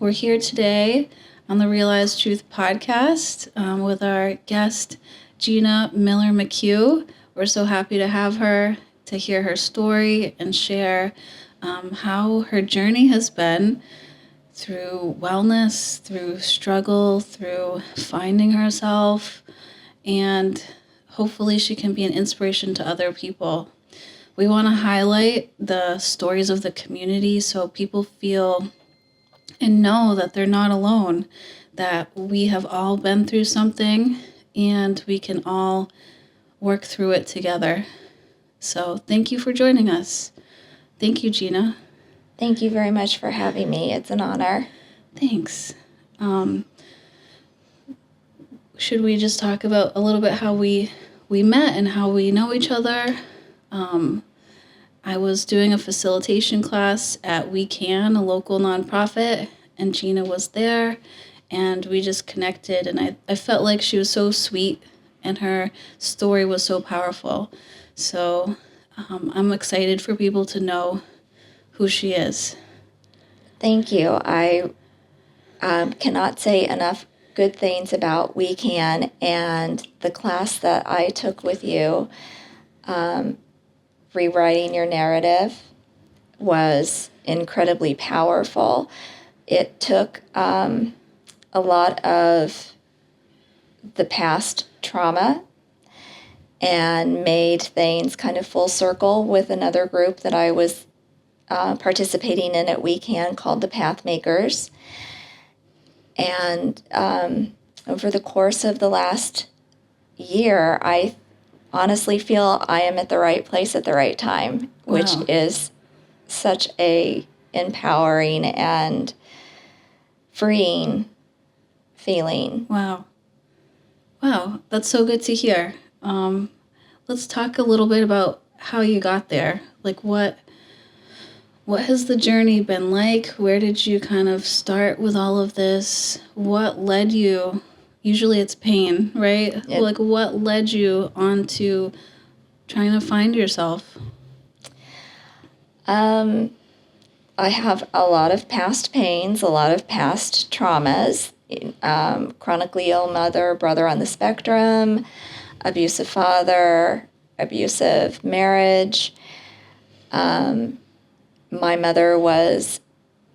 We're here today on the Realize Truth podcast with our guest, Gina McCue. We're so happy to have her, to hear her story and share how her journey has been through wellness, through struggle, through finding herself, and hopefully she can be an inspiration to other people. We want to highlight the stories of the community so people feel and know that they're not alone, that we have all been through something and we can all work through it together. So thank you for joining us. Thank you, Gina. Thank you very much for having me. It's an honor. Thanks. Should we just talk about a little bit how we met and how we know each other? I was doing a facilitation class at We Can, a local nonprofit, and Gina was there, and we just connected, and I felt like she was so sweet, and her story was so powerful. So I'm excited for people to know who she is. Thank you. I cannot say enough good things about We Can, and the class that I took with you, Rewriting Your Narrative, was incredibly powerful. It took a lot of the past trauma and made things kind of full circle with another group that I was participating in at We Can called the Path Makers. And over the course of the last year, I honestly feel I am at the right place at the right time, which is such a empowering and freeing feeling. Wow, that's so good to hear. Let's talk a little bit about how you got there. Like, what has the journey been like? Where did you kind of start with all of this? What led you? Usually it's pain, right? Yep. Like, what led you on to trying to find yourself? I have a lot of past pains, a lot of past traumas, chronically ill mother, brother on the spectrum, abusive father, abusive marriage. My mother was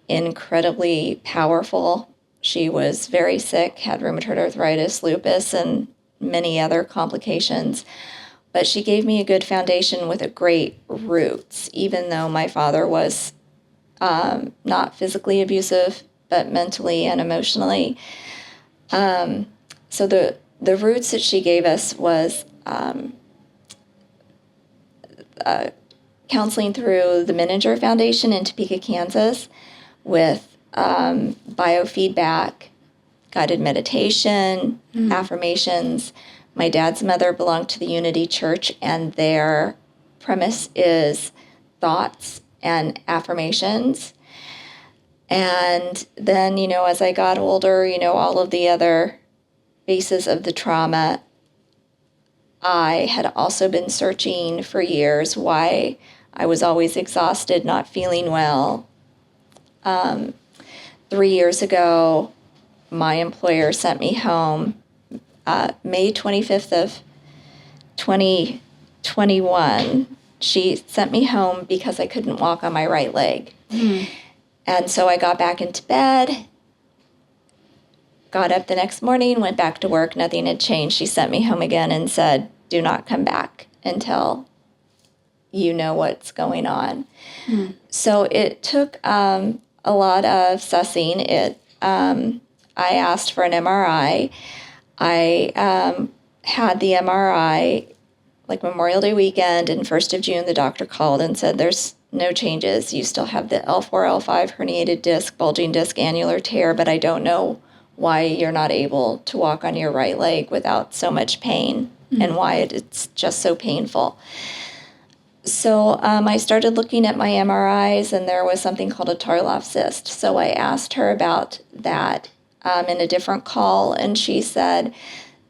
incredibly powerful. She was very sick, had rheumatoid arthritis, lupus, and many other complications. But she gave me a good foundation with a great roots, even though my father was not physically abusive, but mentally and emotionally. So the roots that she gave us was counseling through the Menninger Foundation in Topeka, Kansas, with biofeedback, guided meditation, affirmations. My dad's mother belonged to the Unity Church, and their premise is thoughts and affirmations. And then, as I got older, all of the other bases of the trauma, I had also been searching for years why I was always exhausted, not feeling well. 3 years ago, my employer sent me home May 25th of 2021. She sent me home because I couldn't walk on my right leg. And so I got back into bed, got up the next morning, went back to work. Nothing had changed. She sent me home again and said, do not come back until you know what's going on. So it took a lot of sussing. I asked for an MRI. I had the MRI like Memorial Day weekend, and 1st of June, the doctor called and said, there's no changes. You still have the L4, L5 herniated disc, bulging disc, annular tear, but I don't know why you're not able to walk on your right leg without so much pain and why it's just so painful. So I started looking at my MRIs, and there was something called a Tarlov cyst. So I asked her about that in a different call, and she said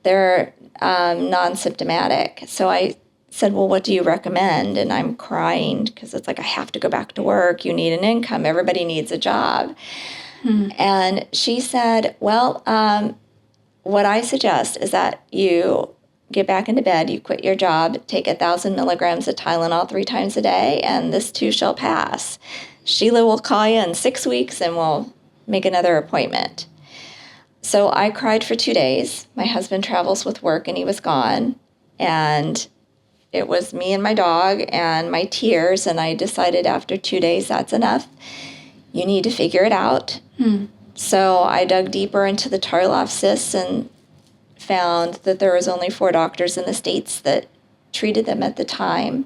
they're non-symptomatic. So I said, well, what do you recommend? And I'm crying because it's like, I have to go back to work. You need an income. Everybody needs a job. And she said, well, what I suggest is that you get back into bed, you quit your job, take 1,000 milligrams of Tylenol 3 times a day, and this too shall pass. Sheila will call you in 6 weeks and we'll make another appointment. So I cried for 2 days. My husband travels with work and he was gone. And it was me and my dog and my tears. And I decided after 2 days, that's enough. You need to figure it out. So I dug deeper into the Tarlov cysts and found that there was only 4 doctors in the States that treated them at the time.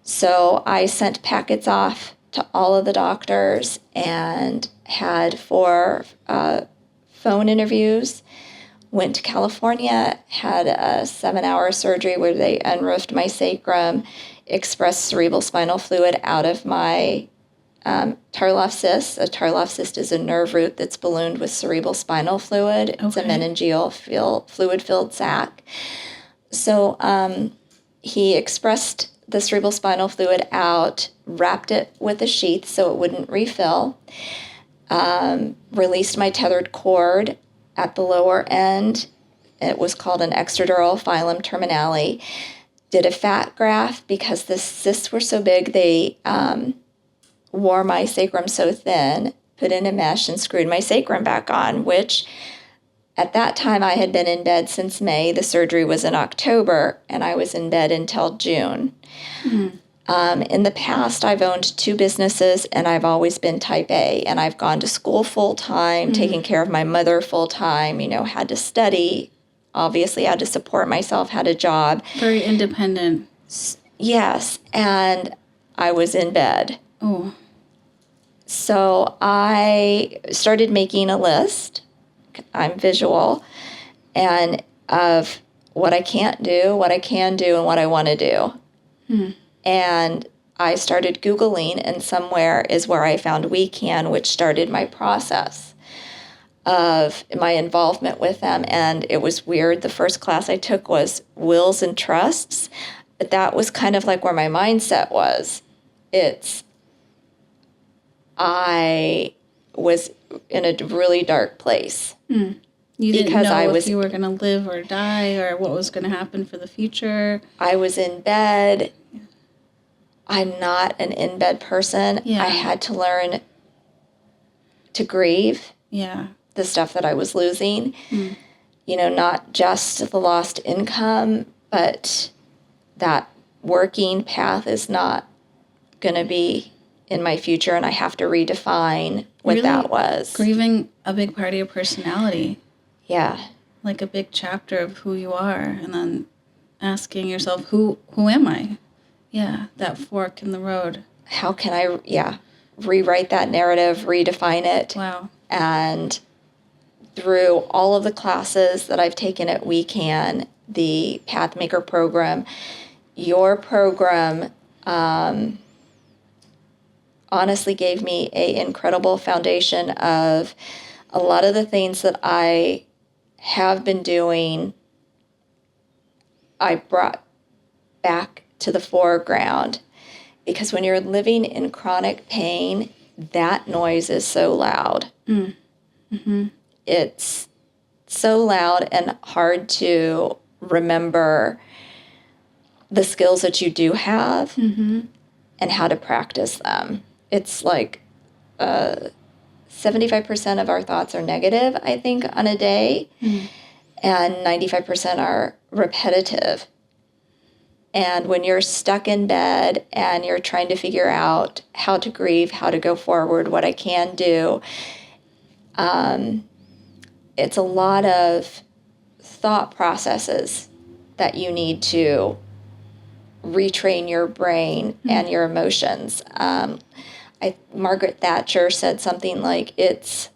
So I sent packets off to all of the doctors and had 4 phone interviews, went to California, had a 7-hour surgery where they unroofed my sacrum, expressed cerebral spinal fluid out of my Tarlov cyst. A Tarlov cyst is a nerve root that's ballooned with cerebral spinal fluid. It's a meningeal fluid-filled sac. So he expressed the cerebral spinal fluid out, wrapped it with a sheath so it wouldn't refill, released my tethered cord at the lower end. It was called an extradural phylum terminale. Did a fat graft because the cysts were so big, they wore my sacrum so thin, put in a mesh and screwed my sacrum back on, which at that time I had been in bed since May. The surgery was in October, and I was in bed until June. In the past, I've owned 2 businesses, and I've always been type A, and I've gone to school full-time, taking care of my mother full-time, had to study, obviously had to support myself, had a job. Very independent. Yes, and I was in bed. Oh. So I started making a list. I'm visual, and of what I can't do, what I can do, and what I want to do. And I started Googling, and somewhere is where I found We Can, which started my process of my involvement with them. And it was weird. The first class I took was Wills and Trusts, but that was kind of like where my mindset was. I was in a really dark place. You didn't know if you were going to live or die or what was going to happen for the future. I was in bed. I'm not an in-bed person. Yeah. I had to learn to grieve the stuff that I was losing. Not just the lost income, but that working path is not going to be in my future, and I have to redefine what that was. Grieving a big part of your personality. Yeah. Like a big chapter of who you are, and then asking yourself, who am I? Yeah, that fork in the road. How can I, rewrite that narrative, redefine it? Wow. And through all of the classes that I've taken at We Can, the Pathmaker program, your program, honestly gave me an incredible foundation of a lot of the things that I have been doing. I brought back to the foreground, because when you're living in chronic pain, that noise is so loud. It's so loud and hard to remember the skills that you do have and how to practice them. It's like 75% of our thoughts are negative, I think, on a day, and 95% are repetitive. And when you're stuck in bed and you're trying to figure out how to grieve, how to go forward, what I can do, it's a lot of thought processes that you need to retrain your brain and your emotions. Margaret Thatcher said something like, it's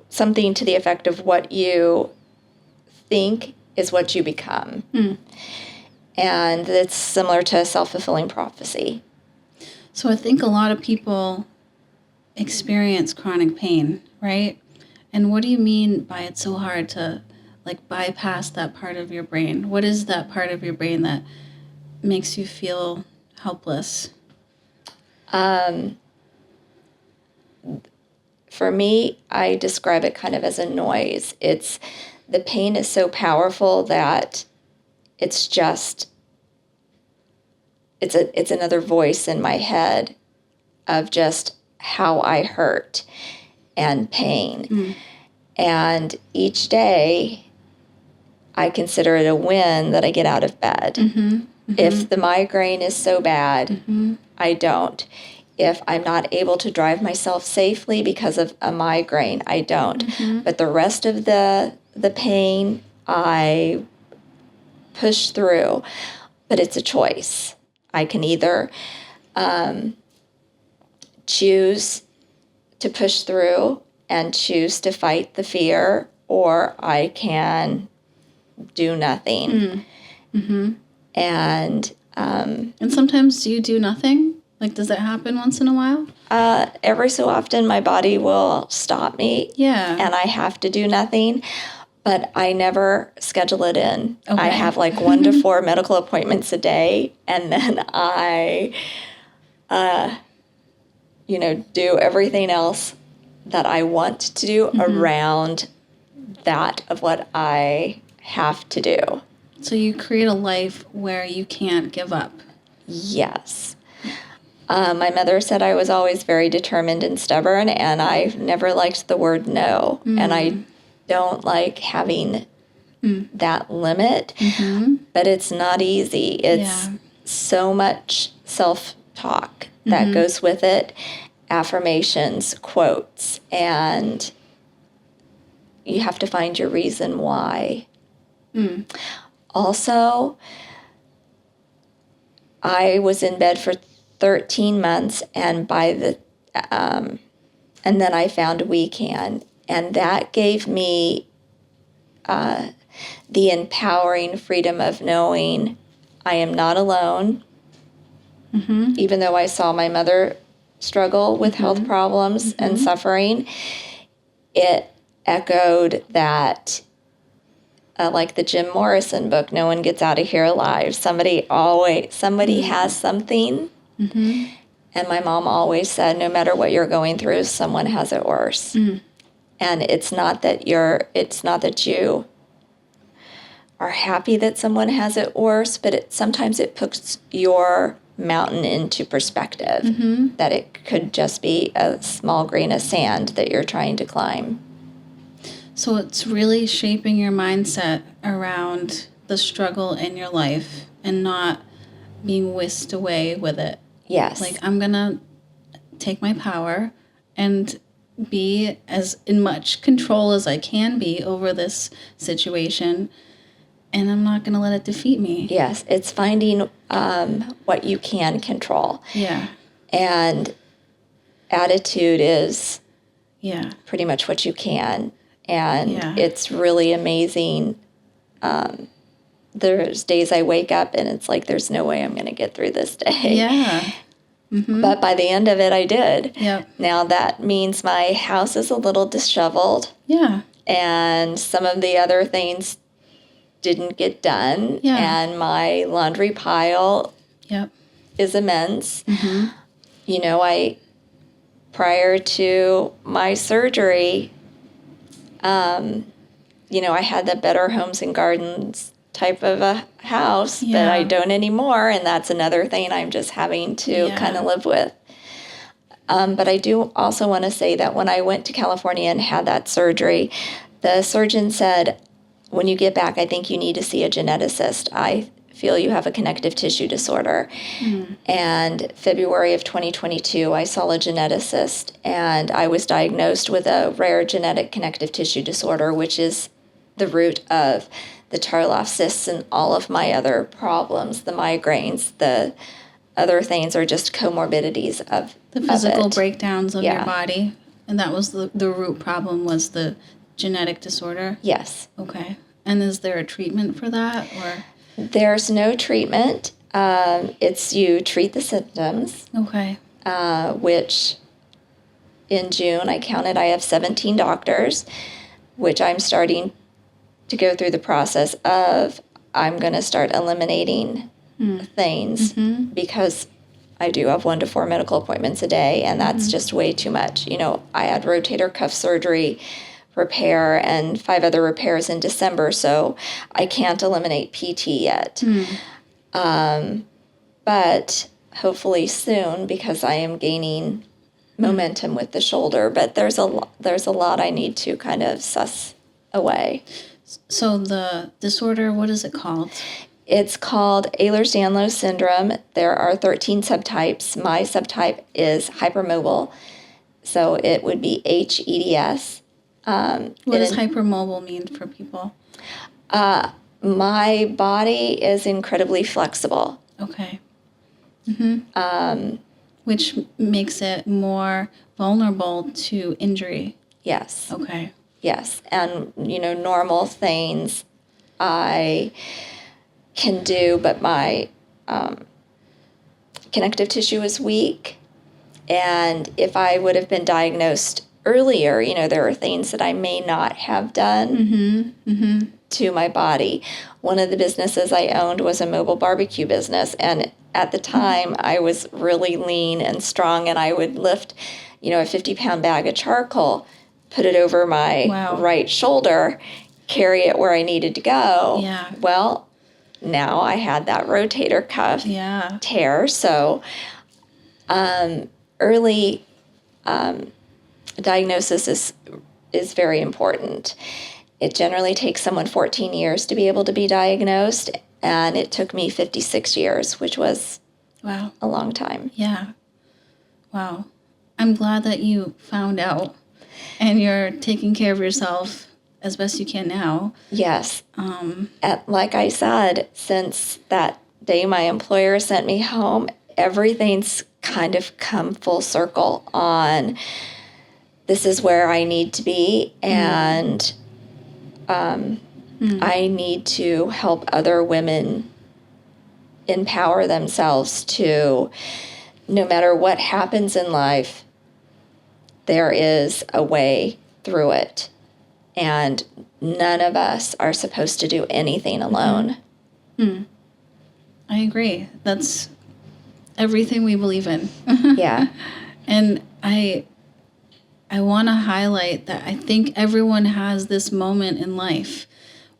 something to the effect of what you think is what you become. And it's similar to a self-fulfilling prophecy. So I think a lot of people experience chronic pain, right? And what do you mean by it's so hard to bypass that part of your brain? What is that part of your brain that makes you feel helpless? for me, I describe it kind of as a noise. The pain is so powerful that it's another voice in my head of just how I hurt and pain. And each day I consider it a win that I get out of bed. If the migraine is so bad, I don't. If I'm not able to drive myself safely because of a migraine, I don't. But the rest of the pain, I push through. But it's a choice. I can either choose to push through and choose to fight the fear, or I can do nothing. And sometimes do you do nothing? Like, does that happen once in a while? every so often my body will stop me. Yeah. And I have to do nothing, but I never schedule it in. Okay. I have like 1 to 4 medical appointments a day, and then I, do everything else that I want to do around that of what I have to do. So you create a life where you can't give up. Yes. My mother said I was always very determined and stubborn, and I never liked the word no. And I don't like having that limit, but it's not easy. It's so much self-talk that goes with it, affirmations, quotes, and you have to find your reason why. Also, I was in bed for 13 months, and and then I found WeCan, and that gave me the empowering freedom of knowing I am not alone. Even though I saw my mother struggle with health problems and suffering, it echoed that, like the Jim Morrison book, No One Gets Out of Here Alive. Somebody has something. And my mom always said, no matter what you're going through, someone has it worse. And it's not that you are happy that someone has it worse, but sometimes it puts your mountain into perspective, that it could just be a small grain of sand that you're trying to climb. So it's really shaping your mindset around the struggle in your life and not being whisked away with it. Yes. Like, I'm going to take my power and be as in much control as I can be over this situation, and I'm not going to let it defeat me. Yes, it's finding what you can control. Yeah. And attitude is Yeah. pretty much what you can. And Yeah. it's really amazing. There's days I wake up and it's like, there's no way I'm going to get through this day. Yeah. But by the end of it, I did. Yep. Now that means my house is a little disheveled. Yeah. And some of the other things didn't get done. Yeah. And my laundry pile Yep. is immense. Prior to my surgery, I had the Better Homes and Gardens type of a house, but I don't anymore, and that's another thing I'm just having to kind of live with. But I do also want to say that when I went to California and had that surgery, the surgeon said, when you get back, I think you need to see a geneticist. I feel you have a connective tissue disorder. And February of 2022, I saw a geneticist, and I was diagnosed with a rare genetic connective tissue disorder, which is the root of the Tarloff cysts and all of my other problems, the migraines, the other things are just comorbidities of The physical it. breakdowns of your body. And that was the root problem, was the genetic disorder? Yes. Okay. And is there a treatment for that, or? There's no treatment. It's you treat the symptoms. Okay. Which in June I counted I have 17 doctors, which I'm starting to go through the process of I'm going to start eliminating things because I do have 1 to 4 medical appointments a day, and that's just way too much. I had rotator cuff surgery repair and 5 other repairs in December, so I can't eliminate PT yet. But hopefully soon, because I am gaining momentum with the shoulder. But there's a lot I need to kind of suss away. So the disorder, what is it called? It's called Ehlers-Danlos syndrome. There are 13 subtypes. My subtype is hypermobile, so it would be HEDS. What does hypermobile mean for people? My body is incredibly flexible. Okay. Which makes it more vulnerable to injury. Yes. Okay. Yes. And, normal things I can do, but my connective tissue is weak. And if I would have been diagnosed earlier, there are things that I may not have done to my body. One of the businesses I owned was a mobile barbecue business. And at the time, I was really lean and strong, and I would lift, a 50-pound bag of charcoal, put it over my right shoulder, carry it where I needed to go. Yeah. Well, now I had that rotator cuff tear. So early diagnosis is very important. It generally takes someone 14 years to be able to be diagnosed, and it took me 56 years, which was a long time. Yeah. Wow. I'm glad that you found out and you're taking care of yourself as best you can now. Yes. Like I said, since that day my employer sent me home, everything's kind of come full circle on this is where I need to be, and I need to help other women empower themselves to, no matter what happens in life, there is a way through it. And none of us are supposed to do anything alone. I agree. That's everything we believe in. Yeah. And I want to highlight that I think everyone has this moment in life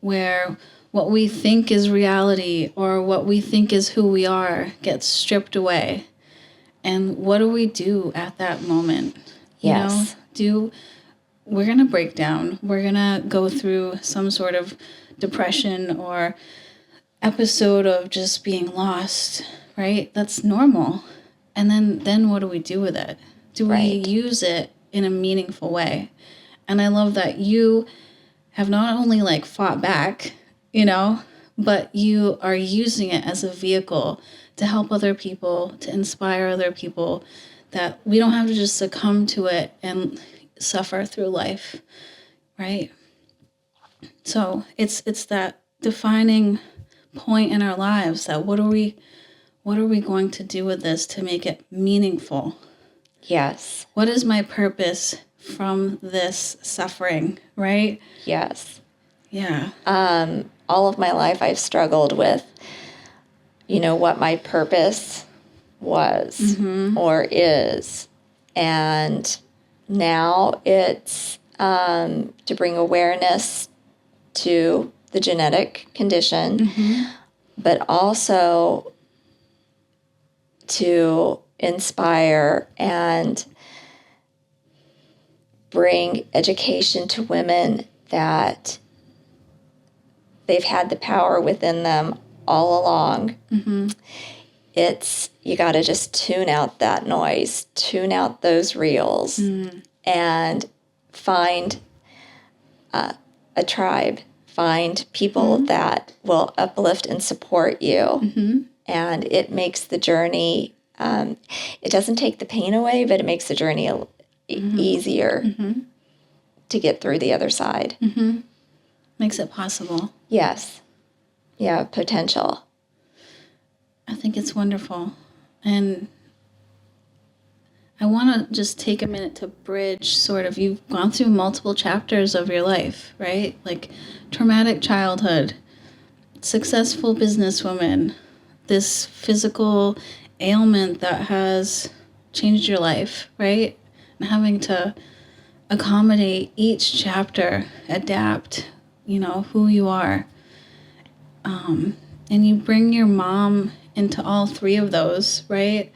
where what we think is reality or what we think is who we are gets stripped away. And what do we do at that moment? Yes. We're going to break down. We're going to go through some sort of depression or episode of just being lost, right? That's normal. And then what do we do with it? Do we use it in a meaningful way? And I love that you have not only fought back, but you are using it as a vehicle to help other people, to inspire other people, that we don't have to just succumb to it and suffer through life, right? So it's that defining point in our lives that what are we going to do with this to make it meaningful? Yes. What is my purpose from this suffering, right? Yes. Yeah. All of my life I've struggled with, what my purpose was or is. And now it's to bring awareness to the genetic condition, but also to inspire and bring education to women that they've had the power within them all along. It's, you got to just tune out that noise, tune out those reels, and find a tribe, find people that will uplift and support you. And it makes the journey, it doesn't take the pain away, but it makes the journey easier to get through the other side. Makes it possible. Yes. Yeah, potential. I think it's wonderful. And I want to just take a minute to bridge you've gone through multiple chapters of your life, right? Traumatic childhood, successful businesswoman, this physical ailment that has changed your life, right? And having to accommodate each chapter, adapt, who you are. And you bring your mom into all three of those, right?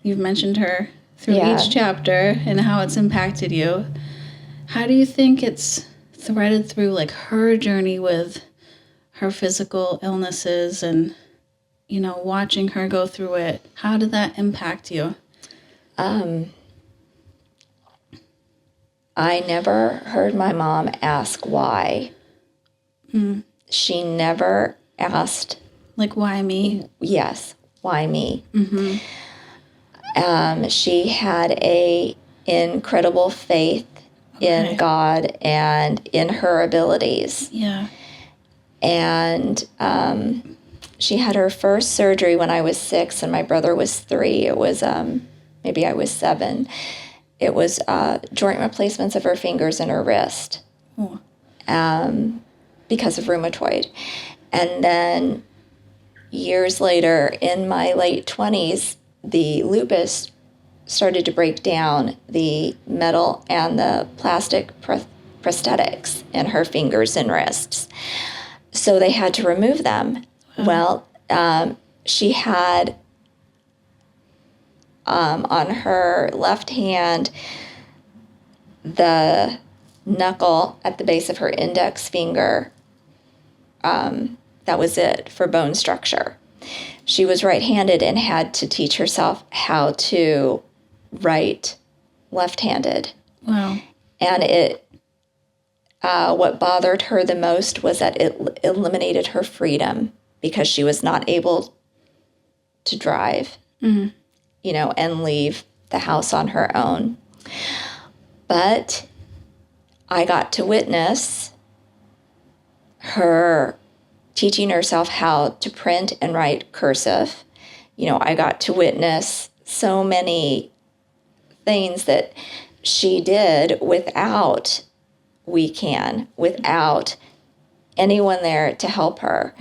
You've mentioned her through each chapter and how it's impacted you. How do you think it's threaded through, like, her journey with her physical illnesses and, watching her go through it? How did that impact you? I never heard my mom ask why. She never asked. Like, why me? Yes, why me? She had a incredible faith in God and in her abilities. Yeah. And she had her first surgery when I was 6 and my brother was 3. It was, maybe I was 7. It was joint replacements of her fingers and her wrist because of rheumatoid. And then years later, in my late 20s, the lupus started to break down the metal and the plastic prosthetics in her fingers and wrists. So they had to remove them. Well, she had on her left hand the knuckle at the base of her index finger. That was it for bone structure. She was right-handed and had to teach herself how to write left-handed. Wow. And what bothered her the most was that it eliminated her freedom because she was not able to drive, and leave the house on her own. But I got to witness her teaching herself how to print and write cursive. I got to witness so many things that she did without anyone there to help her.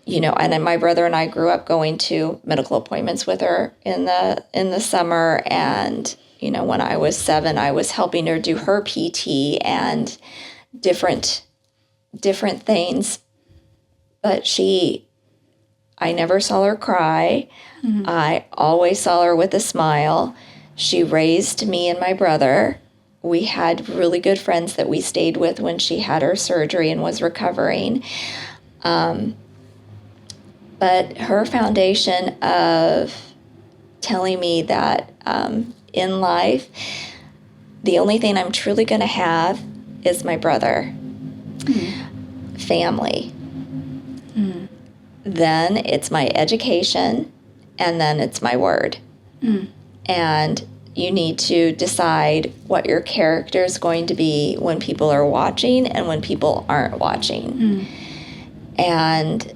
And then my brother and I grew up going to medical appointments with her in the summer. And, when I was 7, I was helping her do her PT and different things. But I never saw her cry. I always saw her with a smile. She raised me and my brother. We had really good friends that we stayed with when she had her surgery and was recovering. But her foundation of telling me that in life, the only thing I'm truly going to have is my brother, family. Then it's my education, and then it's my word. And you need to decide what your character is going to be when people are watching and when people aren't watching. And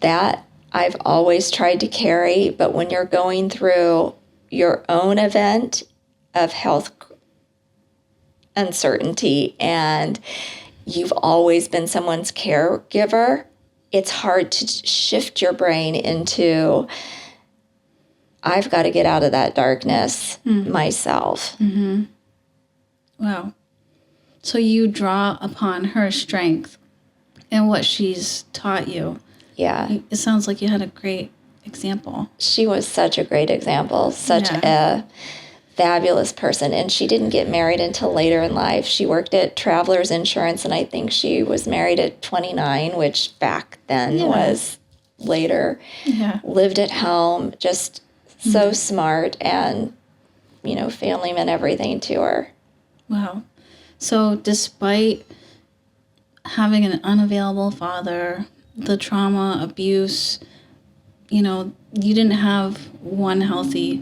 that I've always tried to carry, but when you're going through your own event of health uncertainty and you've always been someone's caregiver, it's hard to shift your brain into, I've got to get out of that darkness myself. Wow. So you draw upon her strength and what she's taught you. Yeah. It sounds like you had a great example. She was such a great example, such a fabulous person. And she didn't get married until later in life. She worked at Travelers Insurance, and I think she was married at 29, which back then was later. Yeah. Lived at home, just so smart, and, family meant everything to her. Wow. So despite having an unavailable father, the trauma, abuse, you didn't have one healthy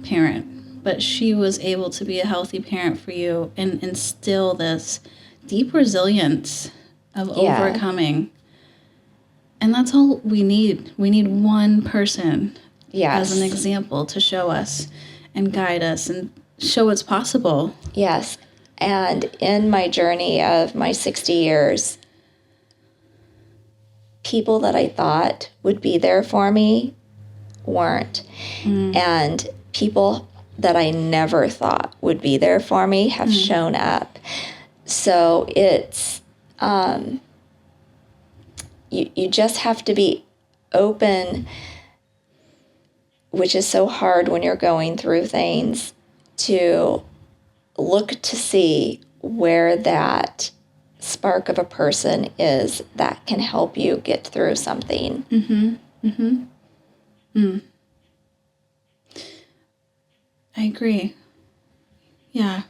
parent, but she was able to be a healthy parent for you and instill this deep resilience of overcoming. And that's all we need. We need one person as an example to show us and guide us and show what's possible. Yes. And in my journey of my 60 years, people that I thought would be there for me weren't. And people that I never thought would be there for me have shown up. So it's, you just have to be open, which is so hard when you're going through things, to look to see where that spark of a person is that can help you get through something. I agree. Yeah.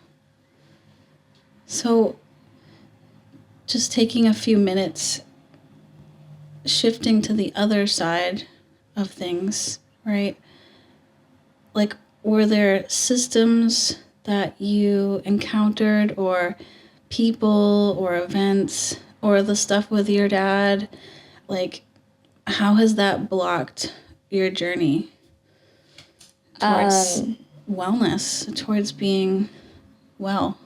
So just taking a few minutes, shifting to the other side of things, right? Like, were there systems that you encountered, or people or events, or the stuff with your dad? Like, how has that blocked your journey towards wellness, towards being well?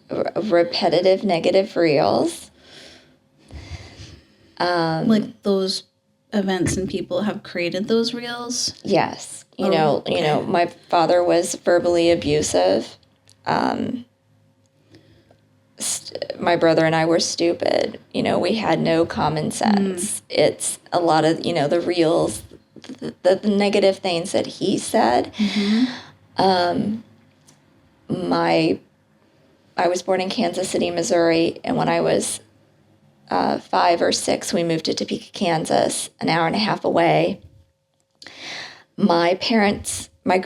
Repetitive negative reels. Like, those events and people have created those reels? Yes. You know, my father was verbally abusive. My brother and I were stupid. We had no common sense. It's a lot of, the reels, the negative things that he said. I was born in Kansas City, Missouri, and when I was 5 or 6, we moved to Topeka, Kansas, an hour and a half away. My parents, my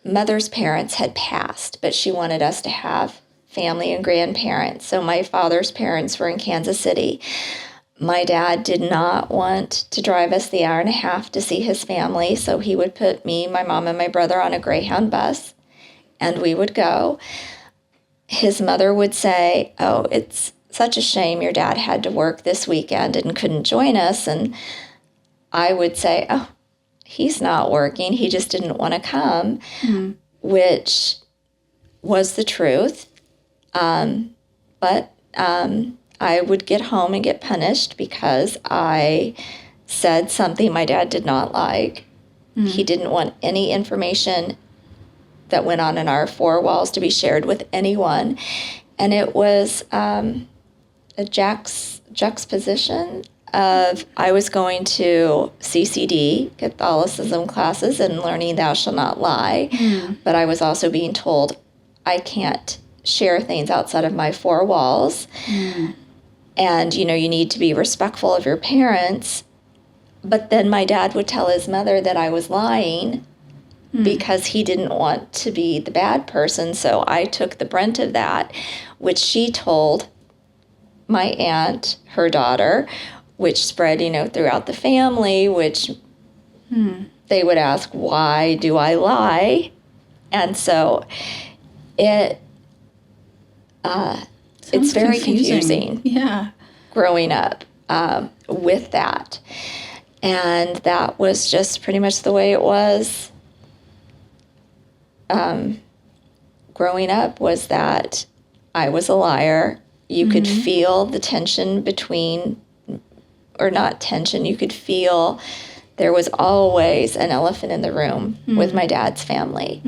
mother's parents had passed, but she wanted us to have family and grandparents. So my father's parents were in Kansas City. My dad did not want to drive us the hour and a half to see his family, so he would put me, my mom, and my brother on a Greyhound bus, and we would go. His mother would say, "Oh, it's such a shame your dad had to work this weekend and couldn't join us." And I would say, "Oh, he's not working. He just didn't want to come," which was the truth. But I would get home and get punished because I said something my dad did not like. He didn't want any information that went on in our 4 walls to be shared with anyone. And it was a juxtaposition of, I was going to CCD, Catholicism classes, and learning thou shalt not lie. But I was also being told I can't share things outside of my 4 walls. And, you need to be respectful of your parents. But then my dad would tell his mother that I was lying because he didn't want to be the bad person. So I took the brunt of that, which she told my aunt, her daughter, which spread, throughout the family, which they would ask, why do I lie? And so it's very confusing. Yeah. Growing up with that. And that was just pretty much the way it was. Growing up was that I was a liar. You could feel the tension between, or not tension, you could feel there was always an elephant in the room with my dad's family.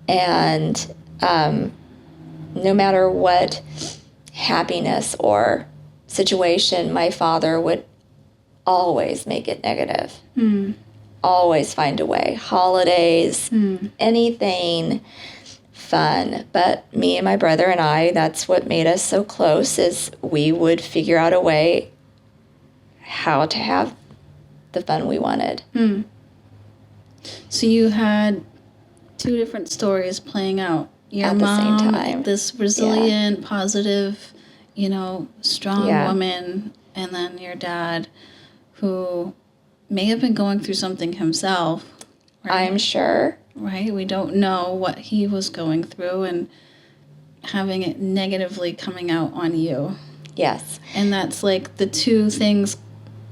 And no matter what happiness or situation, my father would always make it negative. Always find a way. Holidays, anything fun. But me and my brother and I, that's what made us so close, is we would figure out a way how to have the fun we wanted. So you had 2 different stories playing out. Your At the mom, same time. this resilient, positive, strong Yeah. woman, and then your dad, who may have been going through something himself. Right? I'm sure. Right? We don't know what he was going through, and having it negatively coming out on you. Yes. And that's like the 2 things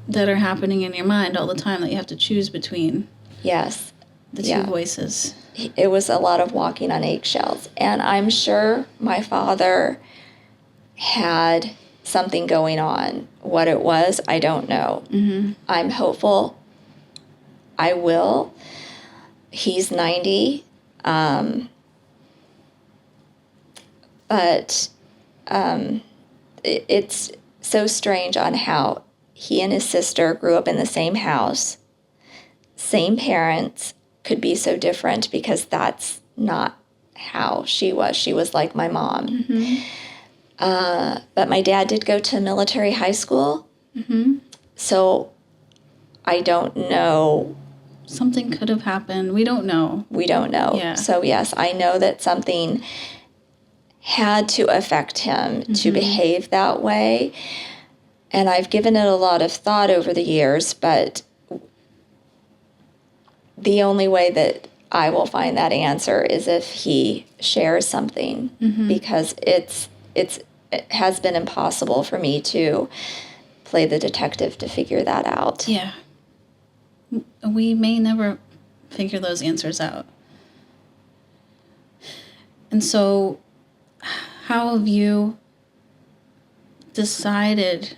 that are happening in your mind all the time that you have to choose between. Yes. The 2 voices. It was a lot of walking on eggshells. And I'm sure my father had something going on. What it was, I don't know. I'm hopeful I will. He's 90. But it's so strange on how he and his sister grew up in the same house, same parents, could be so different because that's not how she was. She was like my mom. But my dad did go to military high school. So I don't know. Something could have happened. We don't know. We don't know. Yeah. So, yes, I know that something had to affect him to behave that way. And I've given it a lot of thought over the years, but the only way that I will find that answer is if he shares something, because it has been impossible for me to play the detective to figure that out. Yeah. We may never figure those answers out. And so, how have you decided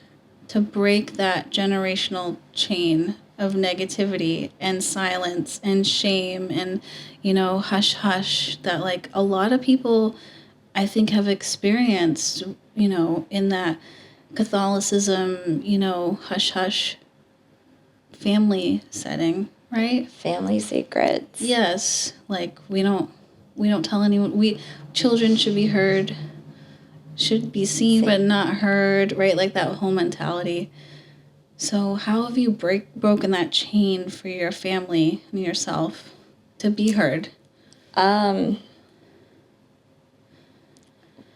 to break that generational chain of negativity and silence and shame and, hush hush that, like, a lot of people, I think, have experienced, in that Catholicism, hush hush family setting, right? Family secrets. Yes, like we don't tell anyone. Children should be heard, should be seen but not heard, right? Like that whole mentality. So how have you broken that chain for your family and yourself to be heard?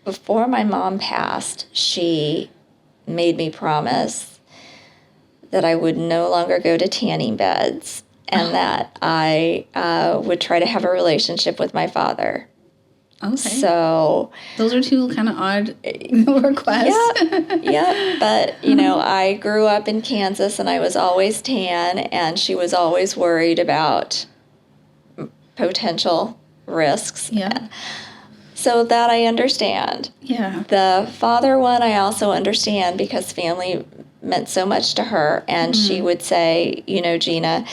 Before my mom passed, she made me promise that I would no longer go to tanning beds and that I would try to have a relationship with my father. Okay. So those are two kind of odd requests. Yeah. But, I grew up in Kansas and I was always tan, and she was always worried about potential risks. Yeah. So that I understand. Yeah. The father one I also understand because family meant so much to her. And she would say, Gina,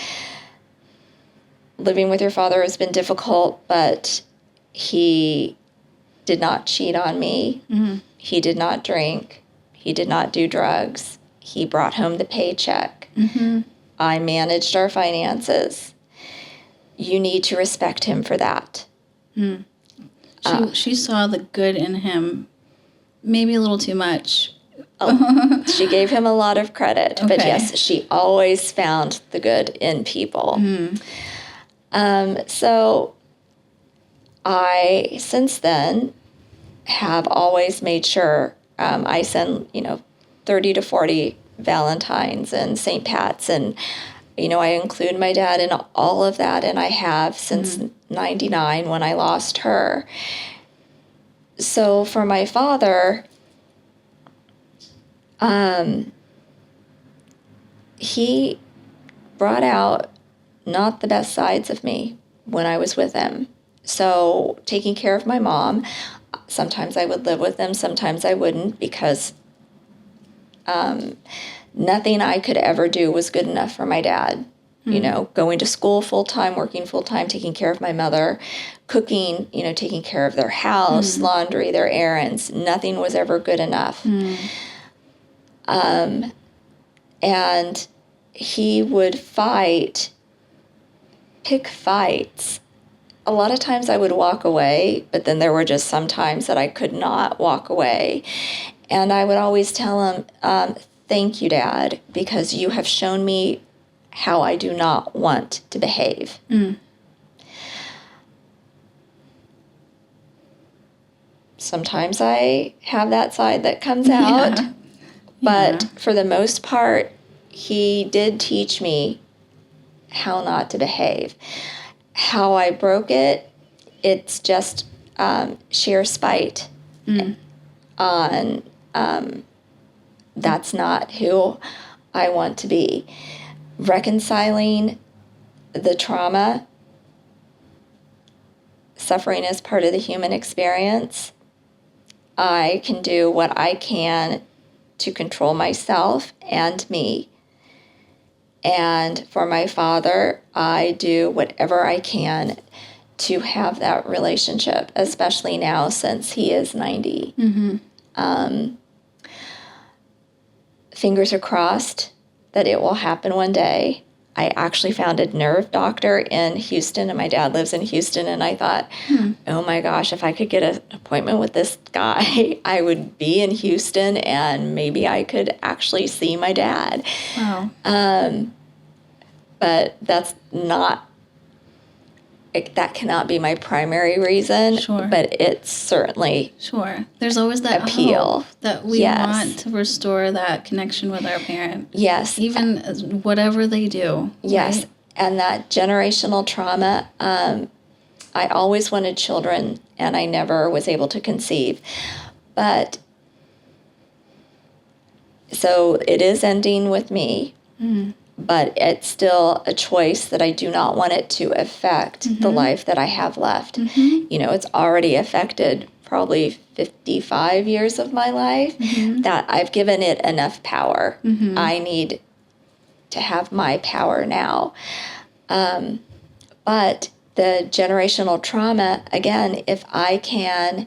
living with your father has been difficult, but he did not cheat on me. He did not drink. He did not do drugs. He brought home the paycheck. I managed our finances. You need to respect him for that. She saw the good in him, maybe a little too much. She gave him a lot of credit, but yes, she always found the good in people. So I, since then, have always made sure I send, 30 to 40 Valentines and St. Pat's, and, I include my dad in all of that, and I have since 99 when I lost her. So for my father, he brought out not the best sides of me when I was with him. So taking care of my mom, sometimes I would live with them, sometimes I wouldn't, because nothing I could ever do was good enough for my dad. Going to school full-time, working full-time, taking care of my mother, cooking, taking care of their house, laundry, their errands. Nothing was ever good enough. And he would pick fights. A lot of times I would walk away, but then there were just some times that I could not walk away. And I would always tell him, thank you, Dad, because you have shown me how I do not want to behave. Sometimes I have that side that comes out, but for the most part, he did teach me how not to behave. How I broke it, it's just sheer spite on that's not who I want to be. Reconciling the trauma, suffering is part of the human experience. I can do what I can to control myself and me. And for my father, I do whatever I can to have that relationship, especially now since he is 90. Fingers are crossed that it will happen one day. I actually found a nerve doctor in Houston, and my dad lives in Houston, and I thought, oh my gosh, if I could get an appointment with this guy, I would be in Houston, and maybe I could actually see my dad. Wow. But that's not, that cannot be my primary reason. Sure. But it's certainly Sure. There's always that appeal. hope that we Yes. want to restore that connection with our parent. Yes. Even whatever they do. Yes. Right? And that generational trauma, I always wanted children, and I never was able to conceive. But so it is ending with me. But it's still a choice that I do not want it to affect the life that I have left. You know, it's already affected probably 55 years of my life that I've given it enough power. I need to have my power now. But the generational trauma, again, if I can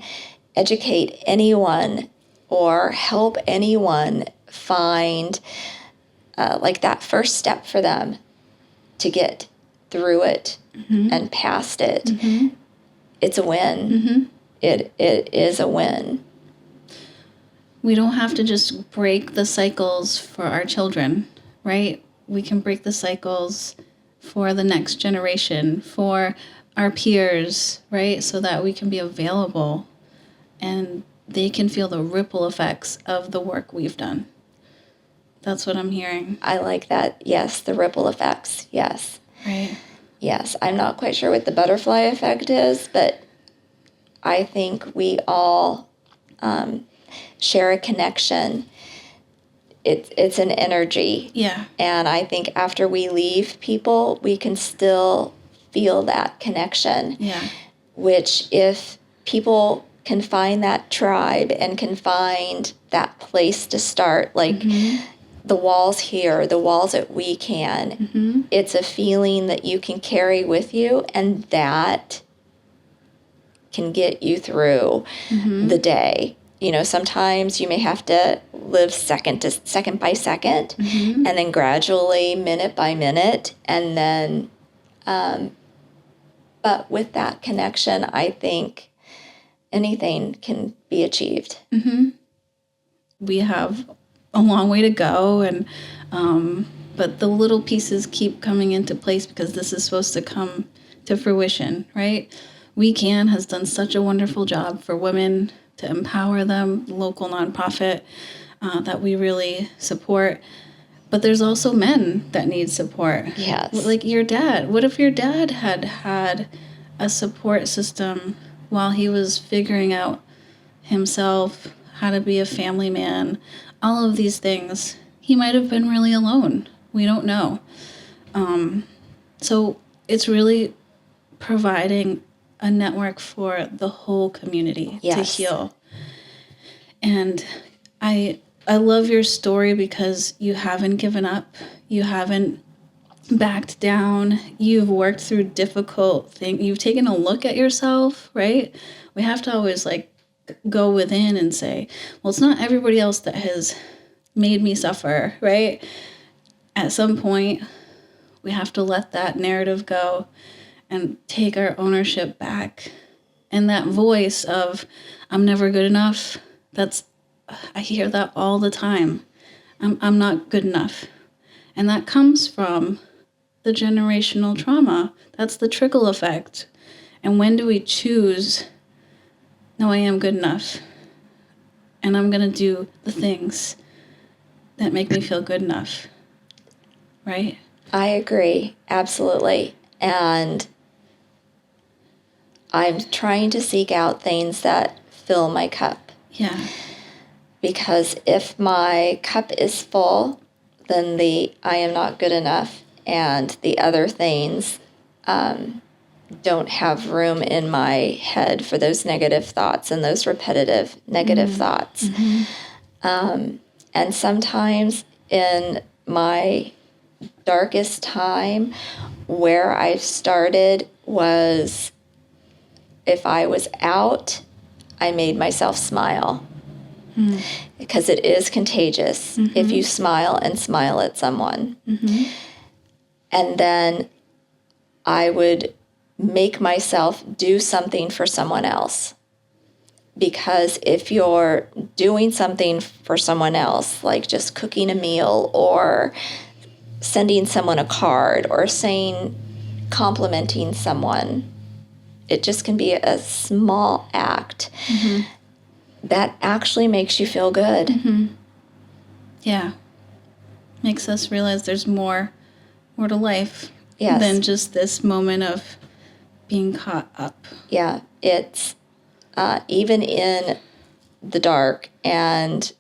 educate anyone or help anyone find like that first step for them to get through it and past it, it's a win. It is a win. We don't have to just break the cycles for our children, right? We can break the cycles for the next generation, for our peers, right? So that we can be available and they can feel the ripple effects of the work we've done. That's what I'm hearing. I like that. Yes, the ripple effects. Yes. Right. Yes. I'm not quite sure what the butterfly effect is, but I think we all share a connection. It's an energy. Yeah. And I think after we leave people, we can still feel that connection. Yeah. Which if people can find that tribe and can find that place to start, like the walls here, the walls at We Can, it's a feeling that you can carry with you, and that can get you through the day. You know, sometimes you may have to live second by second, and then gradually, minute by minute, and then, but with that connection, I think anything can be achieved. We have a long way to go, and but the little pieces keep coming into place because this is supposed to come to fruition, right? We Can has done such a wonderful job for women to empower them, local nonprofit that we really support. But there's also men that need support. Yes. Like your dad. What if your dad had had a support system while he was figuring out himself, how to be a family man, all of these things? He might have been really alone. We don't know. So it's really providing a network for the whole community to heal. And I love your story because you haven't given up. You haven't backed down. You've worked through difficult things. You've taken a look at yourself, right? We have to always go within and say, well, it's not everybody else that has made me suffer, right? At some point, we have to let that narrative go and take our ownership back. And that voice of, I'm never good enough, I hear that all the time. I'm not good enough. And that comes from the generational trauma. That's the trickle effect. And when do we choose, no, I am good enough, and I'm going to do the things that make me feel good enough, right? I agree, absolutely. And I'm trying to seek out things that fill my cup. Yeah. Because if my cup is full, then the I am not good enough and the other things don't have room in my head for those negative thoughts and those repetitive negative thoughts. And sometimes in my darkest time, where I started was if I was out, I made myself smile. Because it is contagious if you smile and smile at someone. And then I would make myself do something for someone else. Because if you're doing something for someone else, like just cooking a meal or sending someone a card or complimenting someone, it just can be a small act that actually makes you feel good. Yeah. Makes us realize there's more to life than just this moment of being caught up. Yeah, it's even in the dark and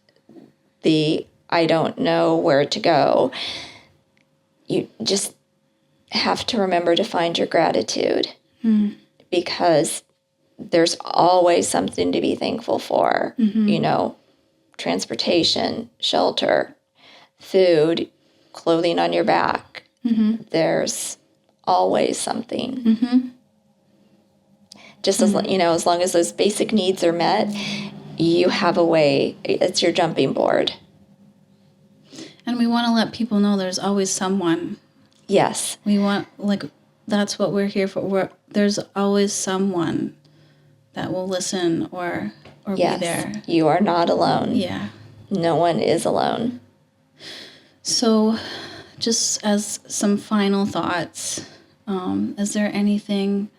the I don't know where to go, you just have to remember to find your gratitude because there's always something to be thankful for. You know, transportation, shelter, food, clothing on your back. There's always something. Just as as long as those basic needs are met, you have a way. It's your jumping board. And we want to let people know there's always someone. Yes. We want, that's what we're here for. There's always someone that will listen or be there. You are not alone. Yeah. No one is alone. So, just as some final thoughts, is there anything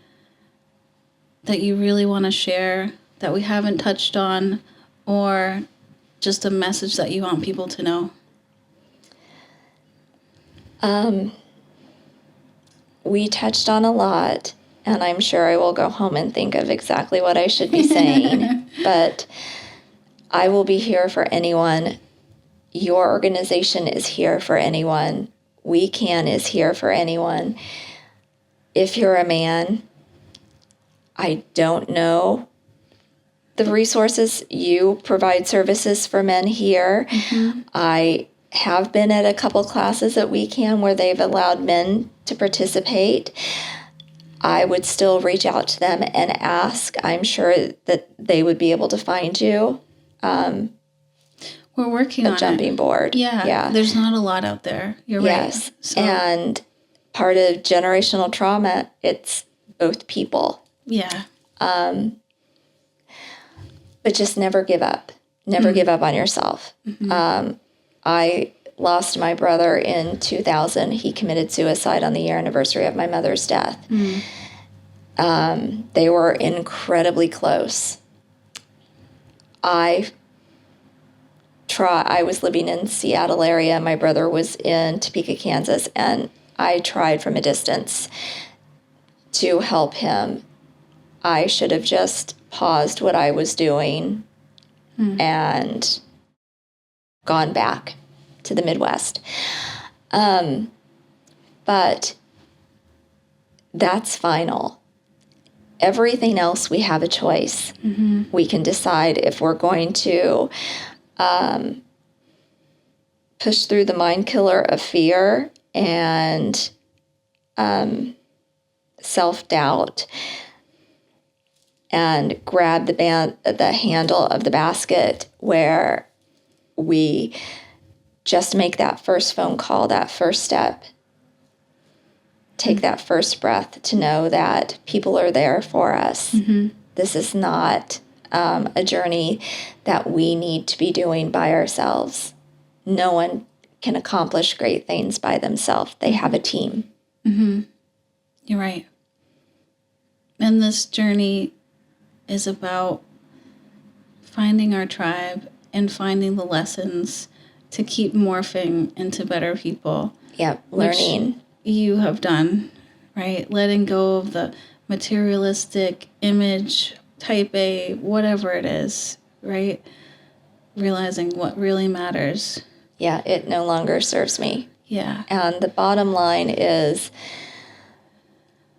that you really want to share that we haven't touched on, or just a message that you want people to know? We touched on a lot, and I'm sure I will go home and think of exactly what I should be saying, but I will be here for anyone. Your organization is here for anyone. We Can is here for anyone. If you're a man, I don't know the resources. You provide services for men here. I have been at a couple classes at We Can where they've allowed men to participate. I would still reach out to them and ask. I'm sure that they would be able to find you. We're working on a jumping board. Yeah. There's not a lot out there. You're yes. right. So. And part of generational trauma, it's both people. Yeah. But just never give up. Never give up on yourself. I lost my brother in 2000. He committed suicide on the year anniversary of my mother's death. They were incredibly close. I was living in Seattle area. My brother was in Topeka, Kansas, and I tried from a distance to help him. I should have just paused what I was doing and gone back to the Midwest. But that's final. Everything else, we have a choice. We can decide if we're going to push through the mind killer of fear and self-doubt and grab the handle of the basket where we just make that first phone call, that first step. Take that first breath to know that people are there for us. This is not a journey that we need to be doing by ourselves. No one can accomplish great things by themselves. They have a team. You're right. And this journey is about finding our tribe and finding the lessons to keep morphing into better people. Yep, learning. Which you have done, right? Letting go of the materialistic image, type A, whatever it is, right? Realizing what really matters. Yeah, it no longer serves me. Yeah. And the bottom line is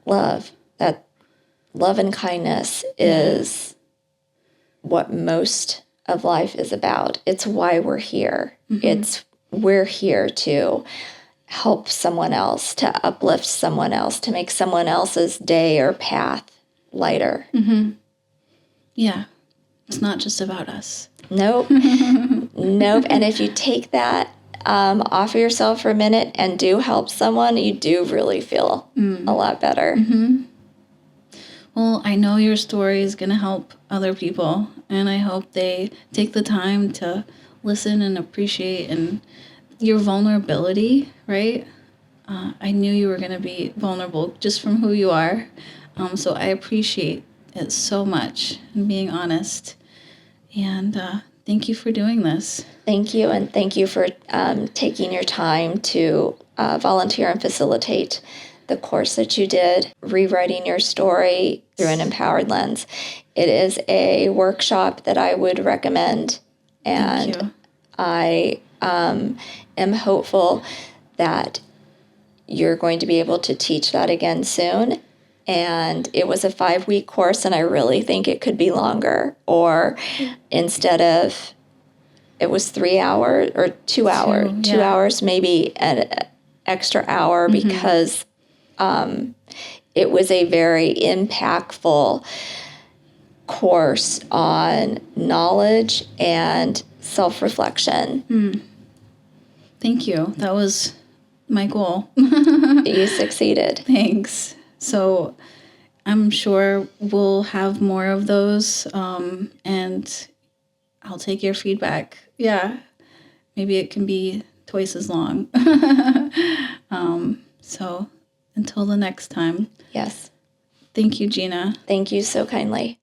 love. That love and kindness is what most of life is about. It's why we're here. We're here to help someone else, to uplift someone else, to make someone else's day or path lighter. Yeah. It's not just about us. Nope. Nope. And if you take that off of yourself for a minute and do help someone, you do really feel a lot better. Well, I know your story is going to help other people, and I hope they take the time to listen and appreciate and your vulnerability, right? I knew you were going to be vulnerable just from who you are. So I appreciate it so much and being honest. And thank you for doing this. Thank you. And thank you for taking your time to volunteer and facilitate the course that you did, rewriting your story through an empowered lens. It is a workshop that I would recommend. And Thank you. I am hopeful that you're going to be able to teach that again soon. And it was a 5-week course, and I really think it could be longer. Or instead of, it was 3 hours or 2 hours, 2 hours, maybe an extra hour, because it was a very impactful course on knowledge and self-reflection. Thank you. That was my goal. You succeeded. Thanks. So I'm sure we'll have more of those, and I'll take your feedback. Yeah, maybe it can be twice as long. So until the next time. Yes. Thank you, Gina. Thank you so kindly.